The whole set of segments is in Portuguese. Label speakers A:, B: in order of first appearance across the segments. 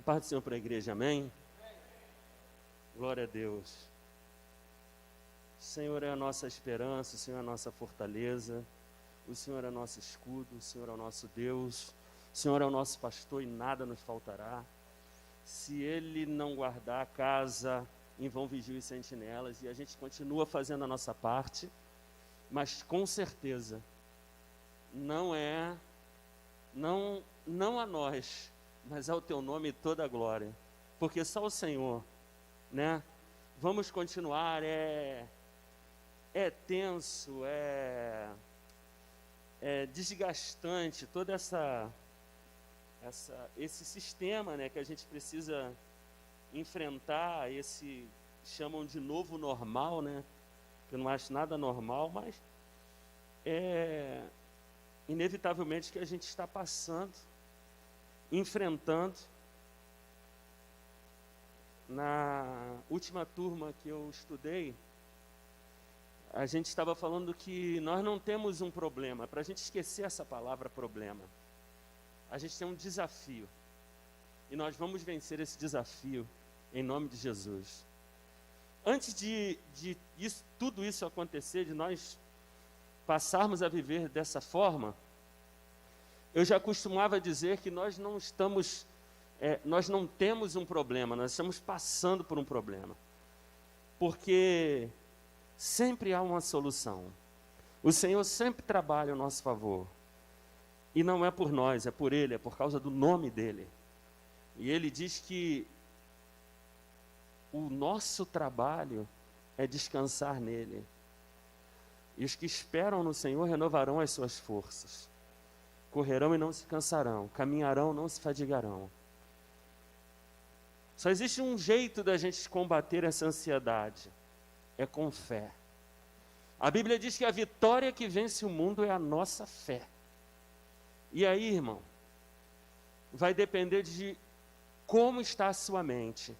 A: A paz do Senhor para a igreja, amém? Glória a Deus. O Senhor é a nossa esperança, o Senhor é a nossa fortaleza, o Senhor é o nosso escudo, o Senhor é o nosso Deus, o Senhor é o nosso pastor e nada nos faltará. Se Ele não guardar a casa, em vão vigiam os sentinelas, e a gente continua fazendo a nossa parte, mas com certeza, não a nós, mas ao Teu nome toda a glória, porque só o Senhor, né? Vamos continuar, é tenso, é desgastante, todo esse sistema, né, que a gente precisa enfrentar, chamam de novo normal, né? Eu não acho nada normal, mas inevitavelmente que a gente está passando, enfrentando. Na última turma que eu estudei, a gente estava falando que nós não temos um problema. Para a gente esquecer essa palavra problema, a gente tem um desafio. E nós vamos vencer esse desafio em nome de Jesus. Antes de tudo isso acontecer, de nós passarmos a viver dessa forma, eu já costumava dizer que nós não temos um problema, nós estamos passando por um problema. Porque sempre há uma solução. O Senhor sempre trabalha a nosso favor. E não é por nós, é por Ele, é por causa do nome dEle. E Ele diz que o nosso trabalho é descansar nele. E os que esperam no Senhor renovarão as suas forças. Correrão e não se cansarão, caminharão e não se fadigarão. Só existe um jeito da gente combater essa ansiedade, é com fé. A Bíblia diz que a vitória que vence o mundo é a nossa fé. E aí, irmão, vai depender de como está a sua mente.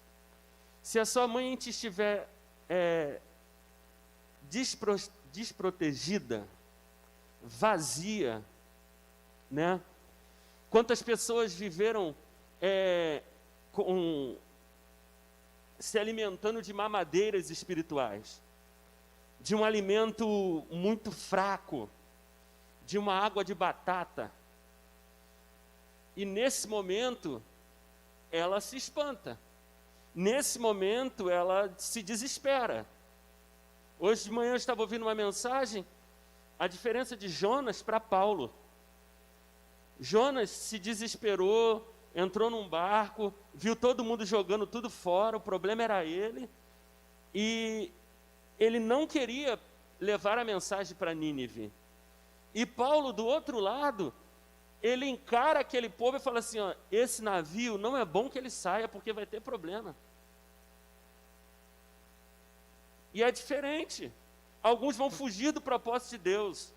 A: Se a sua mente estiver desprotegida, vazia, né? Quantas pessoas viveram se alimentando de mamadeiras espirituais, de um alimento muito fraco, de uma água de batata. E nesse momento, ela se espanta. Nesse momento, ela se desespera. Hoje de manhã eu estava ouvindo uma mensagem, a diferença de Jonas para Paulo. Jonas se desesperou, entrou num barco, viu todo mundo jogando tudo fora, o problema era ele, e ele não queria levar a mensagem para Nínive. E Paulo, do outro lado, ele encara aquele povo e fala assim, ó, esse navio não é bom que ele saia, porque vai ter problema. E é diferente. Alguns vão fugir do propósito de Deus.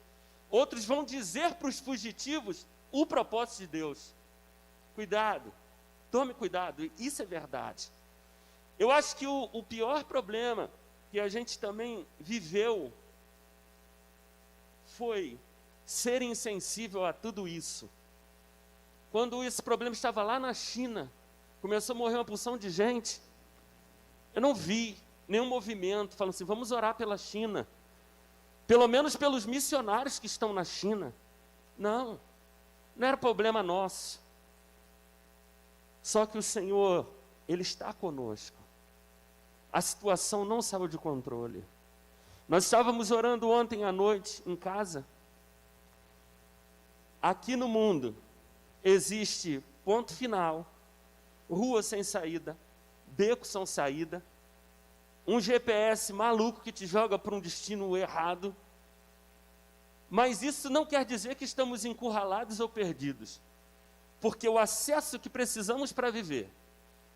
A: Outros vão dizer para os fugitivos o propósito de Deus. Cuidado, tome cuidado, isso é verdade. Eu acho que o pior problema que a gente também viveu foi ser insensível a tudo isso. Quando esse problema estava lá na China, começou a morrer uma porção de gente, eu não vi nenhum movimento falando assim, vamos orar pela China, pelo menos pelos missionários que estão na China. Não era problema nosso. Só que o Senhor, Ele está conosco. A situação não saiu de controle. Nós estávamos orando ontem à noite em casa. Aqui no mundo existe ponto final, rua sem saída, beco sem saída, um GPS maluco que te joga para um destino errado. Mas isso não quer dizer que estamos encurralados ou perdidos, porque o acesso que precisamos para viver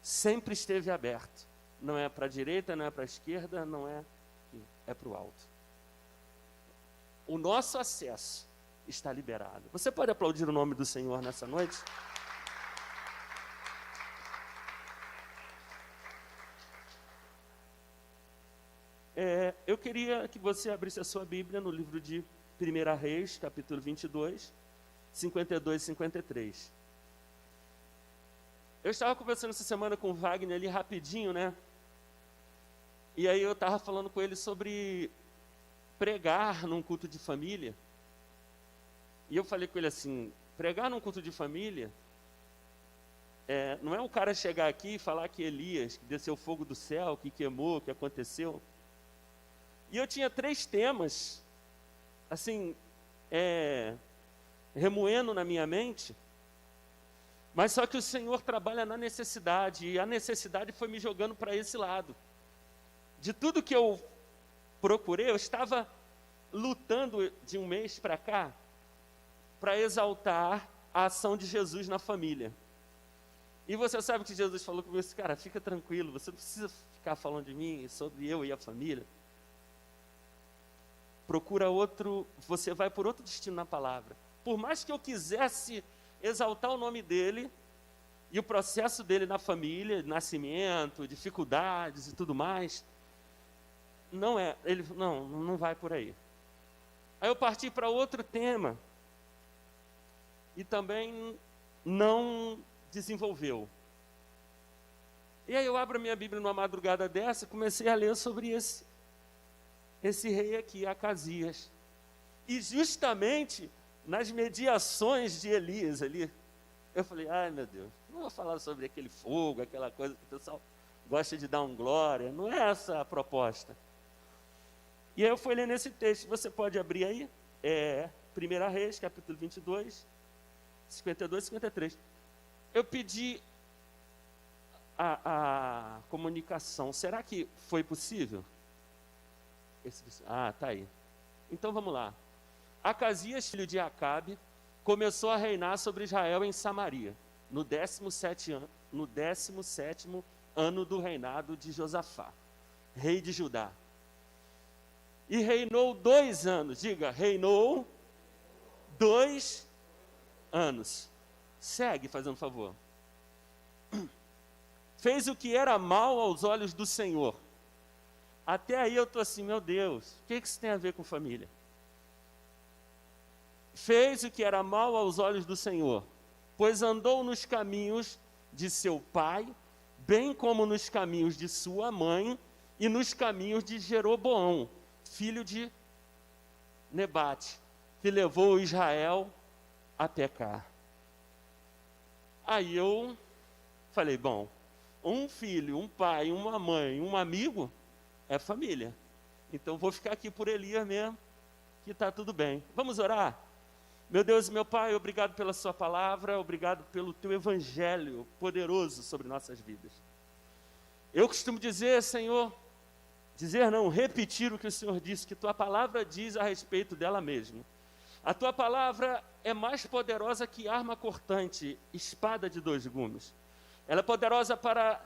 A: sempre esteve aberto. Não é para a direita, não é para a esquerda, não é para o alto. O nosso acesso está liberado. Você pode aplaudir o nome do Senhor nessa noite? Eu queria que você abrisse a sua Bíblia no livro de 1 Reis, capítulo 22, 52 e 53. Eu estava conversando essa semana com o Wagner ali rapidinho, né? E aí eu estava falando com ele sobre pregar num culto de família. E eu falei com ele assim, pregar num culto de família, não é um cara chegar aqui e falar que Elias, que desceu fogo do céu, que queimou, que aconteceu. E eu tinha 3 temas, assim, remoendo na minha mente, mas só que o Senhor trabalha na necessidade, e a necessidade foi me jogando para esse lado. De tudo que eu procurei, eu estava lutando de um mês para cá, para exaltar a ação de Jesus na família. E você sabe que Jesus falou comigo assim, cara, fica tranquilo, você não precisa ficar falando de mim, sobre eu e a família. Procura outro, você vai por outro destino na palavra. Por mais que eu quisesse exaltar o nome dele e o processo dele na família, nascimento, dificuldades e tudo mais, não vai por aí. Aí eu parti para outro tema e também não desenvolveu. E aí eu abro a minha Bíblia numa madrugada dessa e comecei a ler sobre esse rei aqui, Acasias. E justamente nas mediações de Elias ali, eu falei, ai meu Deus, não vou falar sobre aquele fogo, aquela coisa que o pessoal gosta de dar um glória, não é essa a proposta. E aí eu fui ler nesse texto, você pode abrir aí, 1 Reis, capítulo 22, 52 e 53. Eu pedi a comunicação, será que foi possível? Tá aí. Então vamos lá. Acasias, filho de Acabe, começou a reinar sobre Israel em Samaria, no 17º ano do reinado de Josafá, rei de Judá. E reinou 2 anos, diga, reinou 2 anos. Segue, fazendo favor. Fez o que era mal aos olhos do Senhor. Até aí eu estou assim, meu Deus, o que isso tem a ver com família? Fez o que era mal aos olhos do Senhor, pois andou nos caminhos de seu pai, bem como nos caminhos de sua mãe, e nos caminhos de Jeroboão, filho de Nebate, que levou Israel a pecar. Aí eu falei, bom, um filho, um pai, uma mãe, um amigo, é família. Então vou ficar aqui por Elias mesmo, que está tudo bem. Vamos orar? Meu Deus e meu Pai, obrigado pela sua palavra, obrigado pelo teu evangelho poderoso sobre nossas vidas. Eu costumo dizer, Senhor, repetir o que o Senhor disse, que tua palavra diz a respeito dela mesma. A tua palavra é mais poderosa que arma cortante, espada de 2 gumes. Ela é poderosa para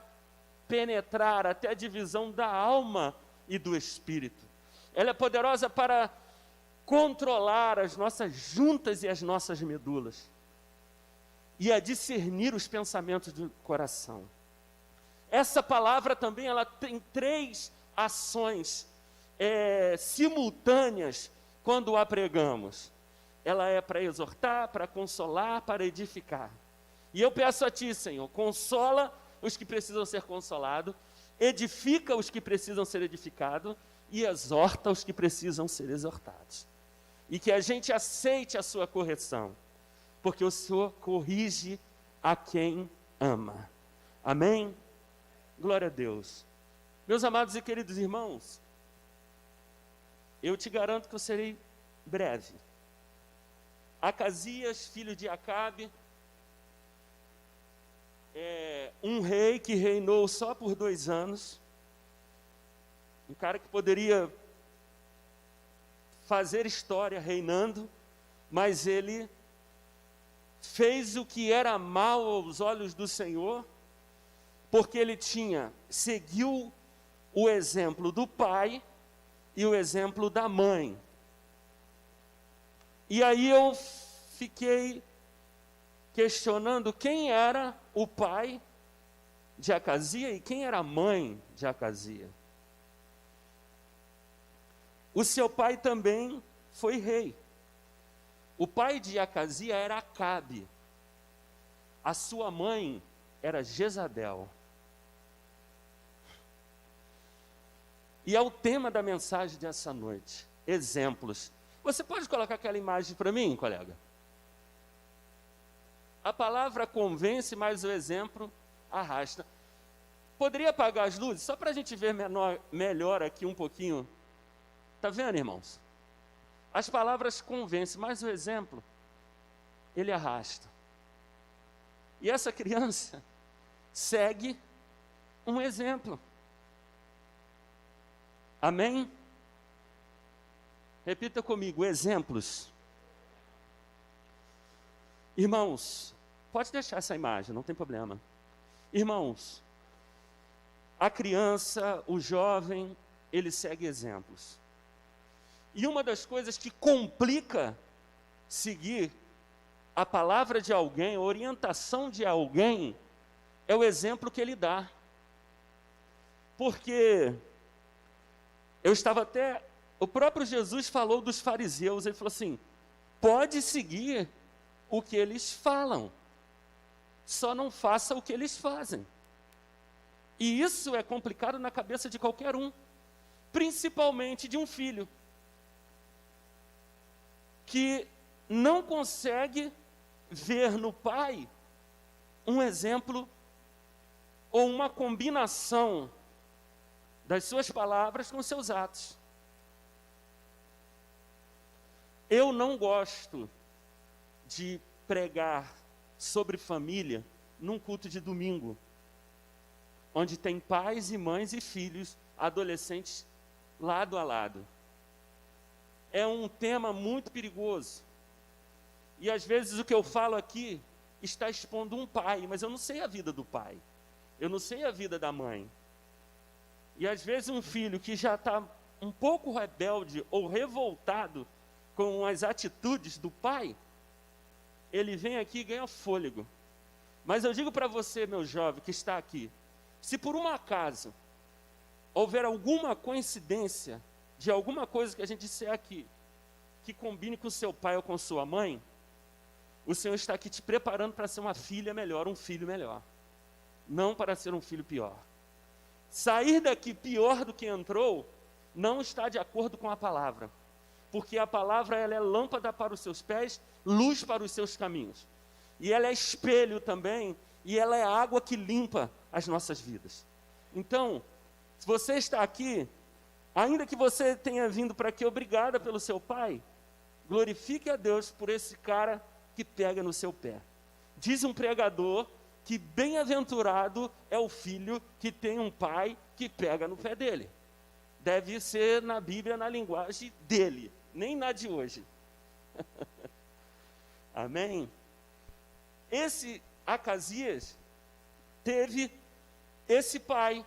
A: penetrar até a divisão da alma e do espírito. Ela é poderosa para controlar as nossas juntas e as nossas medulas. E a discernir os pensamentos do coração. Essa palavra também ela tem 3 ações simultâneas quando a pregamos. Ela é para exortar, para consolar, para edificar. E eu peço a Ti, Senhor, consola os que precisam ser consolados, edifica os que precisam ser edificados e exorta os que precisam ser exortados. E que a gente aceite a sua correção, porque o Senhor corrige a quem ama. Amém? Glória a Deus. Meus amados e queridos irmãos, eu te garanto que eu serei breve. Acasias, filho de Acabe, um rei que reinou só por 2 anos, um cara que poderia fazer história reinando, mas ele fez o que era mal aos olhos do Senhor, porque ele seguiu o exemplo do pai e o exemplo da mãe. E aí eu fiquei questionando quem era o pai de Acazia e quem era a mãe de Acazia. O seu pai também foi rei. O pai de Acazia era Acabe. A sua mãe era Jezabel. E é o tema da mensagem dessa noite, exemplos. Você pode colocar aquela imagem para mim, colega? A palavra convence, mas o exemplo arrasta. Poderia apagar as luzes, só para a gente ver melhor aqui um pouquinho. Está vendo, irmãos? As palavras convencem, mas o exemplo, ele arrasta. E essa criança segue um exemplo. Amém? Repita comigo, exemplos. Irmãos, pode deixar essa imagem, não tem problema. Irmãos, a criança, o jovem, ele segue exemplos. E uma das coisas que complica seguir a palavra de alguém, a orientação de alguém, é o exemplo que ele dá. Porque o próprio Jesus falou dos fariseus, ele falou assim, pode seguir o que eles falam, só não faça o que eles fazem. E isso é complicado na cabeça de qualquer um, principalmente de um filho, que não consegue ver no pai um exemplo ou uma combinação das suas palavras com seus atos. Eu não gosto de pregar sobre família num culto de domingo, onde tem pais e mães e filhos, adolescentes, lado a lado. É um tema muito perigoso. E às vezes o que eu falo aqui está expondo um pai, mas eu não sei a vida do pai. Eu não sei a vida da mãe. E às vezes um filho que já está um pouco rebelde ou revoltado com as atitudes do pai, ele vem aqui e ganha fôlego. Mas eu digo para você, meu jovem, que está aqui, se por um acaso houver alguma coincidência de alguma coisa que a gente disser aqui, que combine com seu pai ou com sua mãe, o Senhor está aqui te preparando para ser uma filha melhor, um filho melhor. Não para ser um filho pior. Sair daqui pior do que entrou, não está de acordo com a palavra. Porque a palavra, ela é lâmpada para os seus pés, luz para os seus caminhos. E ela é espelho também, e ela é água que limpa as nossas vidas. Então, se você está aqui, ainda que você tenha vindo para aqui obrigada pelo seu pai, glorifique a Deus por esse cara que pega no seu pé. Diz um pregador que bem-aventurado é o filho que tem um pai que pega no pé dele. Deve ser na Bíblia, na linguagem dele, nem na de hoje. Amém? Esse Acasias teve esse pai.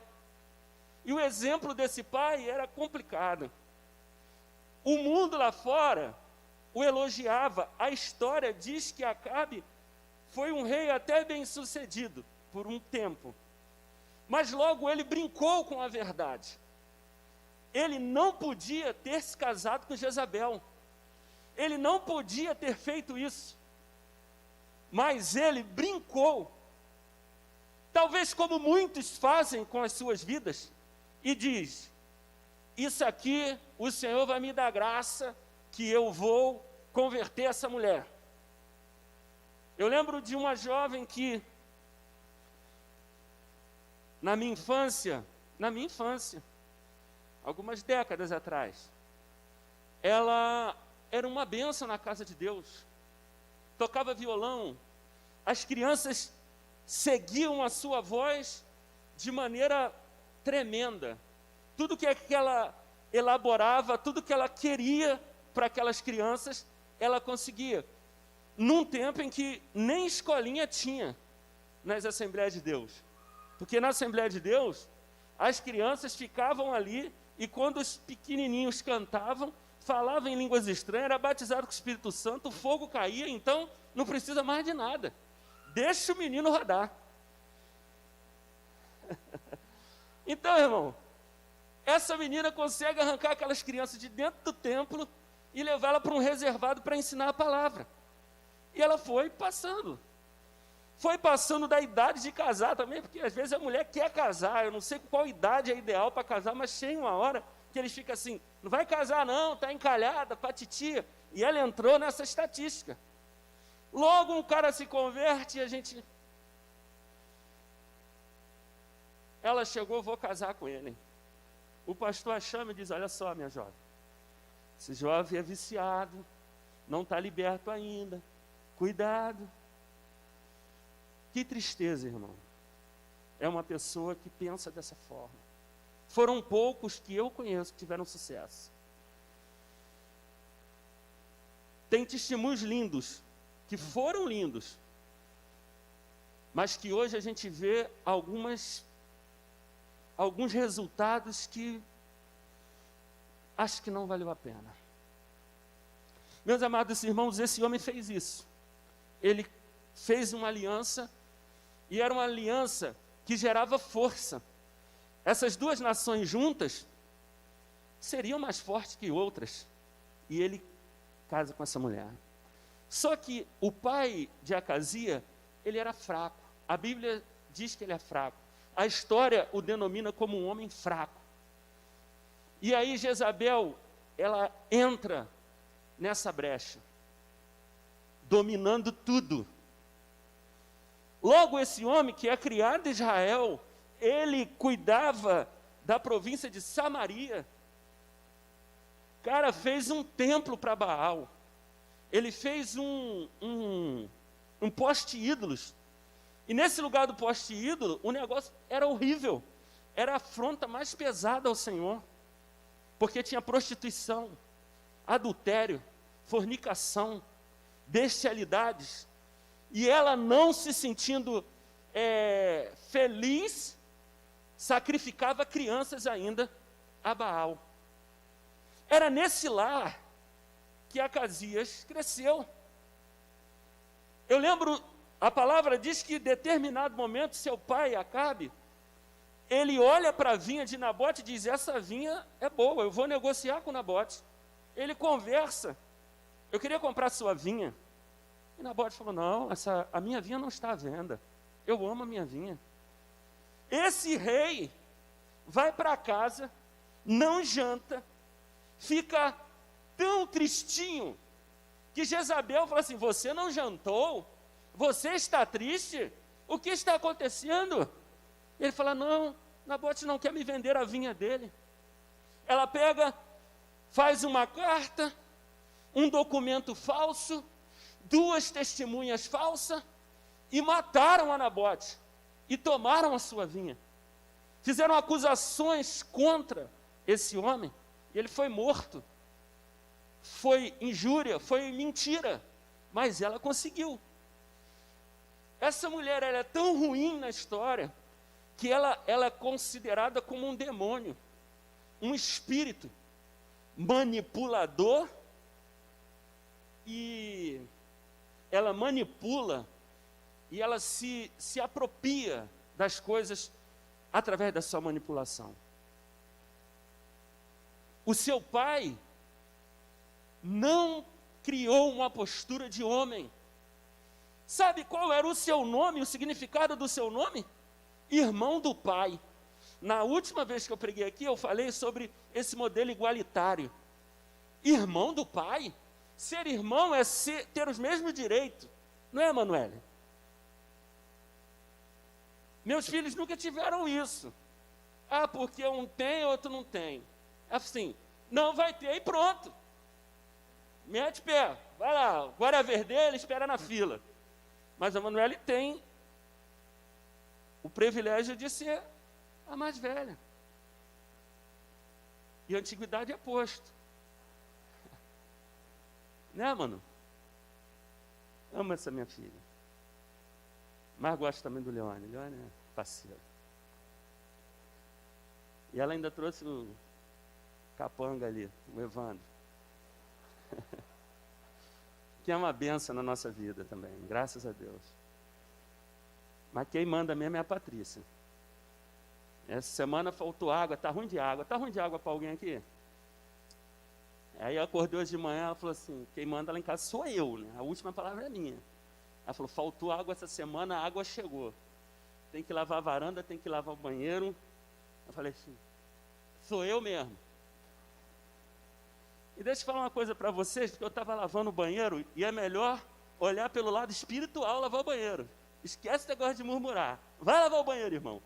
A: E o exemplo desse pai era complicado. O mundo lá fora o elogiava. A história diz que Acabe foi um rei até bem sucedido por um tempo. Mas logo ele brincou com a verdade. Ele não podia ter se casado com Jezabel. Ele não podia ter feito isso. Mas ele brincou. Talvez como muitos fazem com as suas vidas. E diz, isso aqui o Senhor vai me dar graça que eu vou converter essa mulher. Eu lembro de uma jovem que, na minha infância, algumas décadas atrás, ela era uma bênção na casa de Deus, tocava violão, as crianças seguiam a sua voz de maneira tremenda. Tudo que ela elaborava, tudo que ela queria para aquelas crianças, ela conseguia. Num tempo em que nem escolinha tinha nas Assembleias de Deus. Porque na Assembleia de Deus, as crianças ficavam ali e quando os pequenininhos cantavam, falavam em línguas estranhas, era batizado com o Espírito Santo, o fogo caía, então não precisa mais de nada. Deixa o menino rodar. Então, irmão, essa menina consegue arrancar aquelas crianças de dentro do templo e levá-la para um reservado para ensinar a palavra. E ela foi passando. Foi passando da idade de casar também, porque às vezes a mulher quer casar, eu não sei qual idade é ideal para casar, mas tem uma hora que eles ficam assim, não vai casar não, está encalhada, para titia. E ela entrou nessa estatística. Logo um cara se converte e a gente... Ela chegou, vou casar com ele. O pastor a chama e diz, olha só, minha jovem, esse jovem é viciado, não está liberto ainda, cuidado. Que tristeza, irmão. É uma pessoa que pensa dessa forma. Foram poucos que eu conheço que tiveram sucesso. Tem testemunhos lindos, que foram lindos, mas que hoje a gente vê alguns resultados que acho que não valeu a pena. Meus amados irmãos, esse homem fez isso. Ele fez uma aliança, e era uma aliança que gerava força. Essas duas nações juntas seriam mais fortes que outras. E ele casa com essa mulher. Só que o pai de Acazia, ele era fraco. A Bíblia diz que ele é fraco. A história o denomina como um homem fraco. E aí Jezabel, ela entra nessa brecha, dominando tudo. Logo, esse homem que é criado em Israel, ele cuidava da província de Samaria. Cara, fez um templo para Baal. Ele fez um poste ídolos. E nesse lugar do poste ídolo, o negócio era horrível. Era a afronta mais pesada ao Senhor. Porque tinha prostituição, adultério, fornicação, bestialidades. E ela, não se sentindo feliz, sacrificava crianças ainda a Baal. Era nesse lar que Acasias cresceu. Eu lembro, a palavra diz que em determinado momento, seu pai, Acabe, ele olha para a vinha de Nabote e diz, essa vinha é boa, eu vou negociar com Nabote. Ele conversa, eu queria comprar sua vinha. E Nabote falou, não, a minha vinha não está à venda, eu amo a minha vinha. Esse rei vai para casa, não janta, fica tão tristinho, que Jezabel fala assim, você não jantou? Você está triste? O que está acontecendo? Ele fala, não, Nabote não quer me vender a vinha dele. Ela pega, faz uma carta, um documento falso, 2 testemunhas falsas, e mataram a Nabote, e tomaram a sua vinha. Fizeram acusações contra esse homem, e ele foi morto. Foi injúria, foi mentira, mas ela conseguiu. Essa mulher, ela é tão ruim na história, que ela é considerada como um demônio, um espírito manipulador, e ela manipula, e ela se apropria das coisas através da sua manipulação. O seu pai não criou uma postura de homem. Sabe qual era o seu nome, o significado do seu nome? Irmão do pai. Na última vez que eu preguei aqui, eu falei sobre esse modelo igualitário. Irmão do pai? Ser irmão é ter os mesmos direitos. Não é, Emanuele? Meus filhos nunca tiveram isso. Ah, porque um tem, outro não tem. Assim, não vai ter e pronto. Mete pé, vai lá, agora é a vez dele, espera na fila. Mas a Emanuele tem o privilégio de ser a mais velha. E a antiguidade é posto. Né, mano? Amo essa minha filha. Mas gosto também do Leone. Leone é parceiro. E ela ainda trouxe o capanga ali, o Evandro. Que é uma benção na nossa vida também, graças a Deus. Mas quem manda mesmo é a Patrícia. Essa semana faltou água, está ruim de água. Está ruim de água para alguém aqui? Aí acordou hoje de manhã, ela falou assim, quem manda lá em casa sou eu, né? A última palavra é minha. Ela falou, faltou água essa semana, a água chegou. Tem que lavar a varanda, tem que lavar o banheiro. Eu falei assim, sou eu mesmo. E deixa eu falar uma coisa para vocês, porque eu estava lavando o banheiro, e é melhor olhar pelo lado espiritual lavar o banheiro. Esquece o negócio de murmurar. Vai lavar o banheiro, irmão.